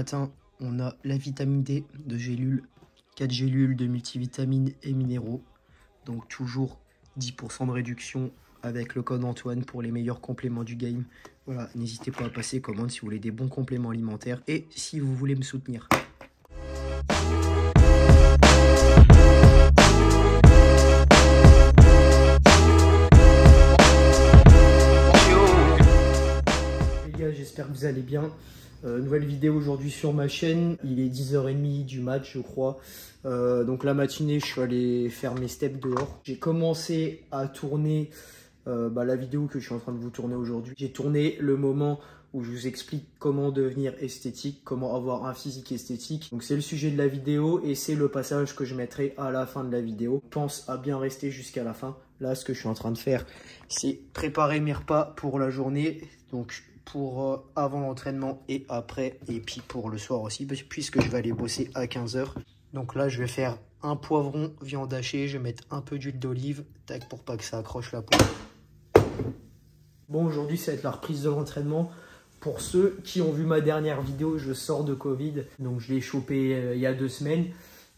matin, on a la vitamine D, 2 gélules, 4 gélules de multivitamines et minéraux. Donc toujours 10% de réduction avec le code Antoine pour les meilleurs compléments du game. Voilà, n'hésitez pas à passer commande si vous voulez des bons compléments alimentaires et si vous voulez me soutenir. Les gars, j'espère que vous allez bien. Nouvelle vidéo aujourd'hui sur ma chaîne. Il est 10h30 du match, je crois. Donc la matinée, je suis allé faire mes steps dehors. J'ai commencé à tourner la vidéo que je suis en train de vous tourner aujourd'hui. J'ai tourné le moment où je vous explique comment devenir esthétique, comment avoir un physique esthétique. Donc c'est le sujet de la vidéo et c'est le passage que je mettrai à la fin de la vidéo. Pense à bien rester jusqu'à la fin. Là, ce que je suis en train de faire, c'est préparer mes repas pour la journée. Donc pour avant l'entraînement et après, et puis pour le soir aussi, puisque je vais aller bosser à 15h. Donc là, je vais faire un poivron, viande hachée, je vais mettre un peu d'huile d'olive, tac, pour pas que ça accroche la peau. Bon, aujourd'hui, ça va être la reprise de l'entraînement. Pour ceux qui ont vu ma dernière vidéo, je sors de Covid, donc je l'ai chopé il y a 2 semaines.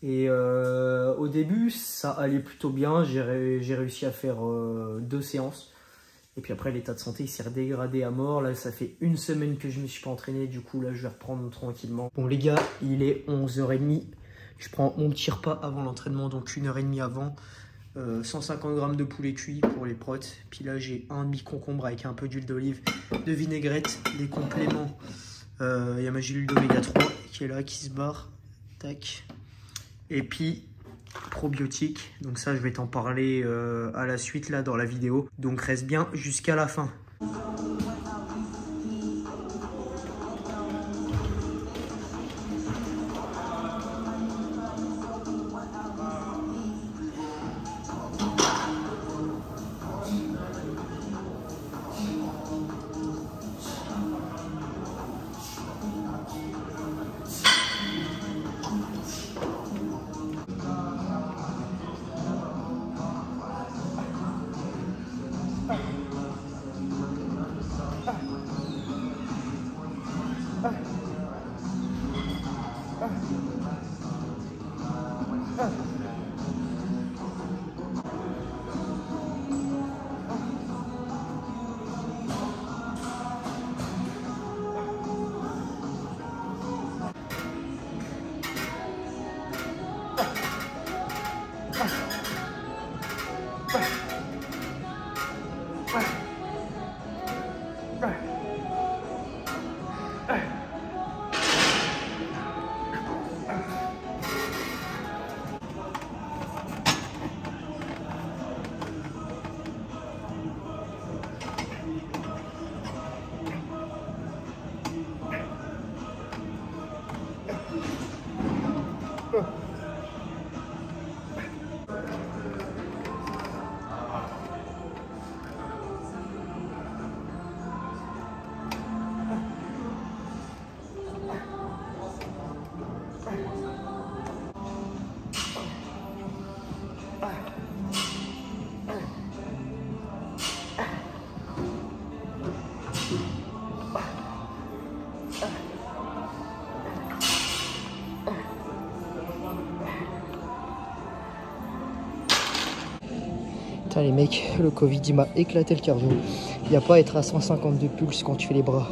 Et au début, ça allait plutôt bien, j'ai réussi à faire 2 séances. Et puis après, l'état de santé s'est redégradé à mort. Là, ça fait 1 semaine que je ne me suis pas entraîné. Du coup, là, je vais reprendre tranquillement. Bon, les gars, il est 11h30. Je prends mon petit repas avant l'entraînement, donc 1h30 avant. 150 g de poulet cuit pour les protes. Puis là, j'ai un demi-concombre avec un peu d'huile d'olive, de vinaigrette, des compléments. Il y a ma gélule d'oméga 3 qui est là, qui se barre. Tac. Et puis probiotiques, donc ça je vais t'en parler à la suite là dans la vidéo, donc reste bien jusqu'à la fin. Putain les mecs, le Covid il m'a éclaté le cardio. Il n'y a pas à être à 152 pulses quand tu fais les bras.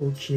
Ok,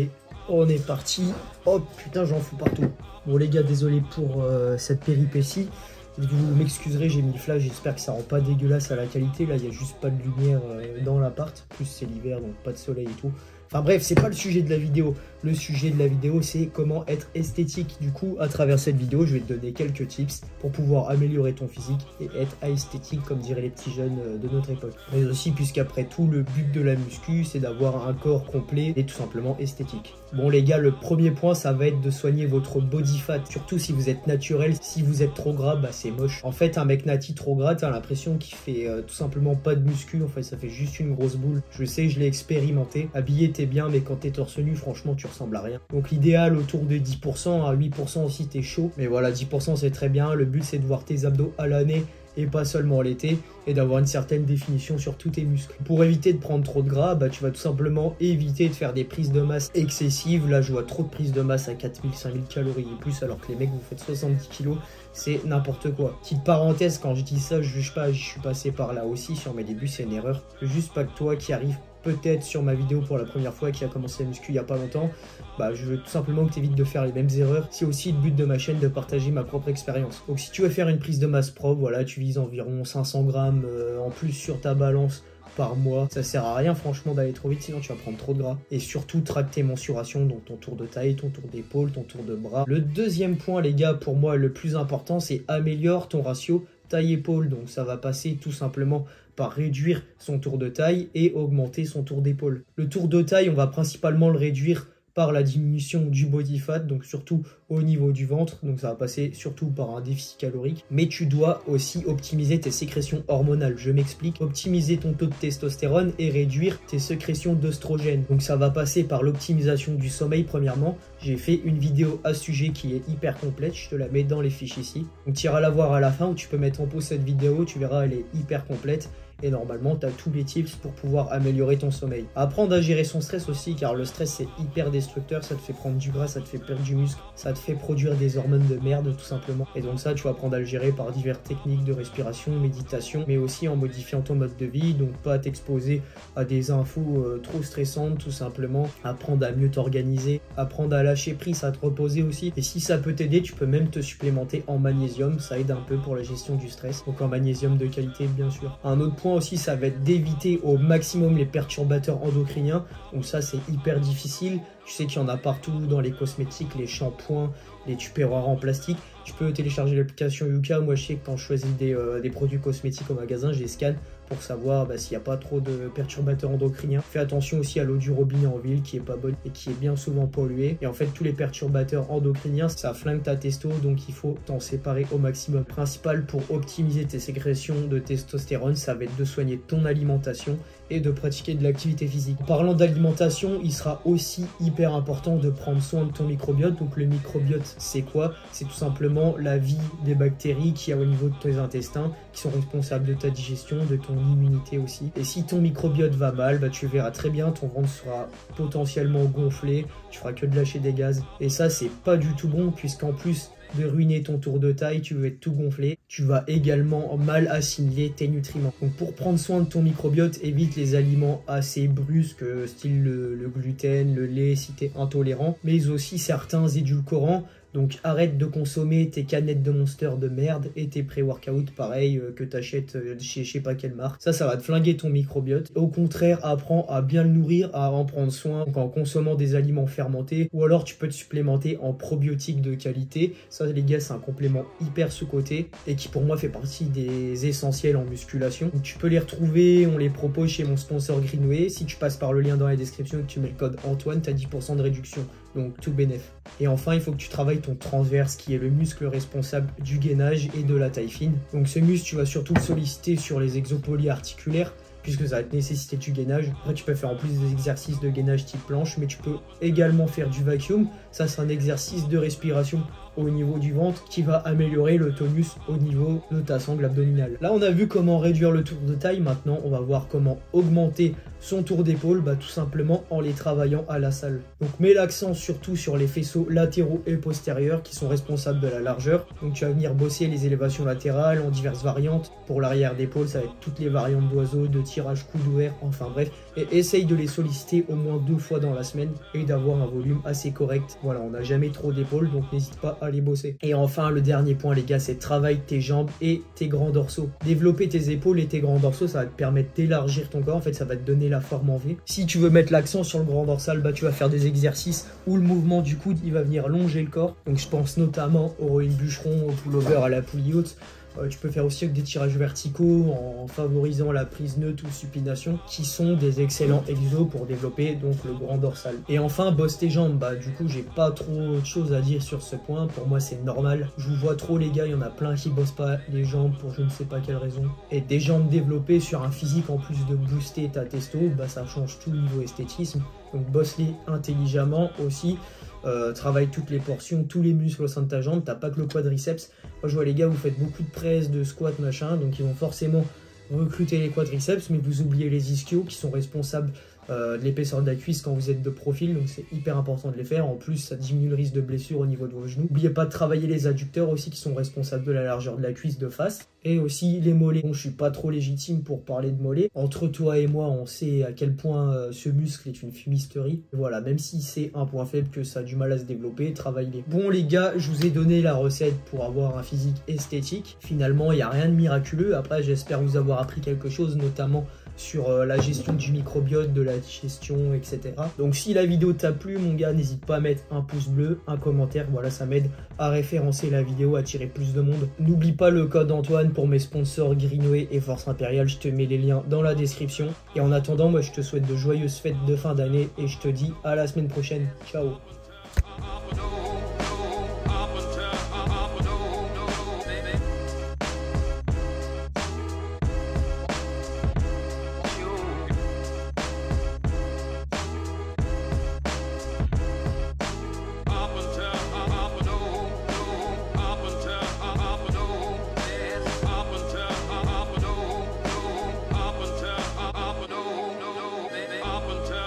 on est parti. Oh putain, j'en fous partout. Bon les gars, désolé pour cette péripétie. Vous m'excuserez, j'ai mis le flash, j'espère que ça rend pas dégueulasse à la qualité. Là, il n'y a juste pas de lumière dans l'appart. En plus, c'est l'hiver, donc pas de soleil et tout. Enfin bref, c'est pas le sujet de la vidéo. Le sujet de la vidéo, c'est comment être esthétique. Du coup, à travers cette vidéo, je vais te donner quelques tips pour pouvoir améliorer ton physique et être esthétique, comme diraient les petits jeunes de notre époque. Mais aussi, puisqu'après tout, le but de la muscu, c'est d'avoir un corps complet et tout simplement esthétique. Bon les gars, le premier point, ça va être de soigner votre body fat. Surtout si vous êtes naturel. Si vous êtes trop gras, bah c'est moche. En fait, un mec nati trop gras, t'as l'impression qu'il fait tout simplement pas de muscu. En fait, ça fait juste une grosse boule. Je sais, je l'ai expérimenté. Habillé, t'es bien, mais quand t'es torse nu, franchement, tu ressembles à rien. Donc l'idéal, autour de 10%, à 8% aussi, t'es chaud. Mais voilà, 10% c'est très bien. Le but, c'est de voir tes abdos à l'année et pas seulement l'été. et d'avoir une certaine définition sur tous tes muscles. Pour éviter de prendre trop de gras, bah, tu vas tout simplement éviter de faire des prises de masse excessives. Là, je vois trop de prises de masse à 4000-5000 calories et plus, alors que les mecs, vous faites 70 kilos, c'est n'importe quoi. Petite parenthèse, quand je dis ça, je juge pas, je suis passé par là aussi. Sur mes débuts, c'est une erreur. Juste pas que toi qui arrive peut-être sur ma vidéo pour la première fois, qui a commencé la muscu il y a pas longtemps, bah je veux tout simplement que tu évites de faire les mêmes erreurs. C'est aussi le but de ma chaîne, de partager ma propre expérience. Donc si tu veux faire une prise de masse propre, voilà, tu vises environ 500 grammes en plus sur ta balance par mois. Ça sert à rien franchement d'aller trop vite, sinon tu vas prendre trop de gras. Et surtout traque tes mensurations, donc ton tour de taille, ton tour d'épaule, ton tour de bras. Le deuxième point les gars, pour moi le plus important, c'est améliore ton ratio taille-épaule. Donc ça va passer tout simplement par réduire son tour de taille et augmenter son tour d'épaule. Le tour de taille, on va principalement le réduire par la diminution du body fat, donc surtout au niveau du ventre, donc ça va passer surtout par un déficit calorique, mais tu dois aussi optimiser tes sécrétions hormonales. Je m'explique, optimiser ton taux de testostérone et réduire tes sécrétions d'œstrogène. Donc ça va passer par l'optimisation du sommeil premièrement. J'ai fait une vidéo à ce sujet qui est hyper complète, je te la mets dans les fiches ici. Donc tu iras la voir à la fin, ou tu peux mettre en pause cette vidéo, tu verras, elle est hyper complète. Et normalement, tu as tous les tips pour pouvoir améliorer ton sommeil. Apprendre à gérer son stress aussi, car le stress, c'est hyper destructeur. Ça te fait prendre du gras, ça te fait perdre du muscle, ça te fait produire des hormones de merde, tout simplement. Et donc ça, tu vas apprendre à le gérer par diverses techniques de respiration, méditation, mais aussi en modifiant ton mode de vie. Donc pas t'exposer à des infos trop stressantes, tout simplement. Apprendre à mieux t'organiser, apprendre à lâcher prise, à te reposer aussi. Et si ça peut t'aider, tu peux même te supplémenter en magnésium. Ça aide un peu pour la gestion du stress. Donc en magnésium de qualité, bien sûr. Un autre point aussi, ça va être d'éviter au maximum les perturbateurs endocriniens. Donc ça, c'est hyper difficile. Tu sais qu'il y en a partout dans les cosmétiques, les shampoings, les tupperwares en plastique. Tu peux télécharger l'application Yuka. Moi, je sais que quand je choisis des produits cosmétiques au magasin, je les scanne pour savoir s'il n'y a pas trop de perturbateurs endocriniens. Fais attention aussi à l'eau du robinet en ville qui est pas bonne et qui est bien souvent polluée. Et en fait, tous les perturbateurs endocriniens, ça flingue ta testo, donc il faut t'en séparer au maximum. Le principal pour optimiser tes sécrétions de testostérone, ça va être de soigner ton alimentation et de pratiquer de l'activité physique. En parlant d'alimentation, il sera aussi hyper important de prendre soin de ton microbiote. Donc le microbiote, c'est quoi? C'est tout simplement la vie des bactéries qu'il y a au niveau de tes intestins, qui sont responsables de ta digestion, de ton immunité aussi. Et si ton microbiote va mal, bah tu verras très bien, ton ventre sera potentiellement gonflé, tu feras que de lâcher des gaz. Et ça, c'est pas du tout bon, puisqu'en plus de ruiner ton tour de taille, tu veux être tout gonflé, tu vas également mal assimiler tes nutriments. Donc pour prendre soin de ton microbiote, évite les aliments assez brusques, style le gluten, le lait si tu es intolérant, mais aussi certains édulcorants. Donc arrête de consommer tes canettes de Monster de merde et tes pré-workout pareil que t'achètes chez je sais pas quelle marque. Ça va te flinguer ton microbiote. Au contraire, apprends à bien le nourrir, à en prendre soin, donc en consommant des aliments fermentés, ou alors tu peux te supplémenter en probiotiques de qualité. Ça les gars, c'est un complément hyper sous-coté et qui pour moi fait partie des essentiels en musculation. Donc, tu peux les retrouver, on les propose chez mon sponsor Greenway. Si tu passes par le lien dans la description et que tu mets le code Antoine, tu as 10% de réduction. Donc tout bénef. Et enfin, il faut que tu travailles ton transverse qui est le muscle responsable du gainage et de la taille fine. Donc ce muscle, tu vas surtout le solliciter sur les exopolyarticulaires puisque ça va te nécessiter du gainage. Après, tu peux faire en plus des exercices de gainage type planche, mais tu peux également faire du vacuum. Ça, c'est un exercice de respiration au niveau du ventre qui va améliorer le tonus au niveau de ta sangle abdominale. Là, on a vu comment réduire le tour de taille. Maintenant, on va voir comment augmenter son tour d'épaule, tout simplement en les travaillant à la salle. Donc, mets l'accent surtout sur les faisceaux latéraux et postérieurs qui sont responsables de la largeur. Donc, tu vas venir bosser les élévations latérales en diverses variantes. Pour l'arrière d'épaule, ça va être toutes les variantes d'oiseau, de tirage coude ouvert, enfin bref. Et essaye de les solliciter au moins 2 fois dans la semaine et d'avoir un volume assez correct. Voilà, on n'a jamais trop d'épaules, donc n'hésite pas à les bosser. Et enfin, le dernier point, les gars, c'est travaille tes jambes et tes grands dorsaux. Développer tes épaules et tes grands dorsaux, ça va te permettre d'élargir ton corps. En fait, ça va te donner la forme en V. Si tu veux mettre l'accent sur le grand dorsal, tu vas faire des exercices où le mouvement du coude, il va venir longer le corps. Donc, je pense notamment au rowing bûcheron, au pullover, à la poulie haute. Tu peux faire aussi avec des tirages verticaux en favorisant la prise neutre ou supination qui sont des excellents exos pour développer donc le grand dorsal. Et enfin, bosse tes jambes. Du coup, j'ai pas trop de choses à dire sur ce point. Pour moi, c'est normal. Je vous vois trop les gars, il y en a plein qui bossent pas les jambes pour je ne sais pas quelle raison. Et des jambes développées sur un physique en plus de booster ta testo, ça change tout niveau esthétisme. Donc bosse-les intelligemment aussi. Travaille toutes les portions, tous les muscles au sein de ta jambe, t'as pas que le quadriceps. Moi je vois les gars, vous faites beaucoup de presse, de squat, machin, donc ils vont forcément recruter les quadriceps, mais vous oubliez les ischios qui sont responsables de l'épaisseur de la cuisse quand vous êtes de profil, donc c'est hyper important de les faire. En plus, ça diminue le risque de blessure au niveau de vos genoux. N'oubliez pas de travailler les adducteurs aussi qui sont responsables de la largeur de la cuisse de face, et aussi les mollets. Bon, je suis pas trop légitime pour parler de mollets. Entre toi et moi, on sait à quel point ce muscle est une fumisterie. Voilà, même si c'est un point faible que ça a du mal à se développer, travaillez-les. Bon les gars, je vous ai donné la recette pour avoir un physique esthétique. Finalement, il n'y a rien de miraculeux. Après, j'espère vous avoir appris quelque chose, notamment sur la gestion du microbiote, de la digestion, etc. Donc si la vidéo t'a plu, mon gars, n'hésite pas à mettre un pouce bleu, un commentaire, voilà, ça m'aide à référencer la vidéo, à attirer plus de monde. N'oublie pas le code Antoine pour mes sponsors Greenway et Force Impériale, je te mets les liens dans la description. Et en attendant, moi je te souhaite de joyeuses fêtes de fin d'année et je te dis à la semaine prochaine. Ciao. Up until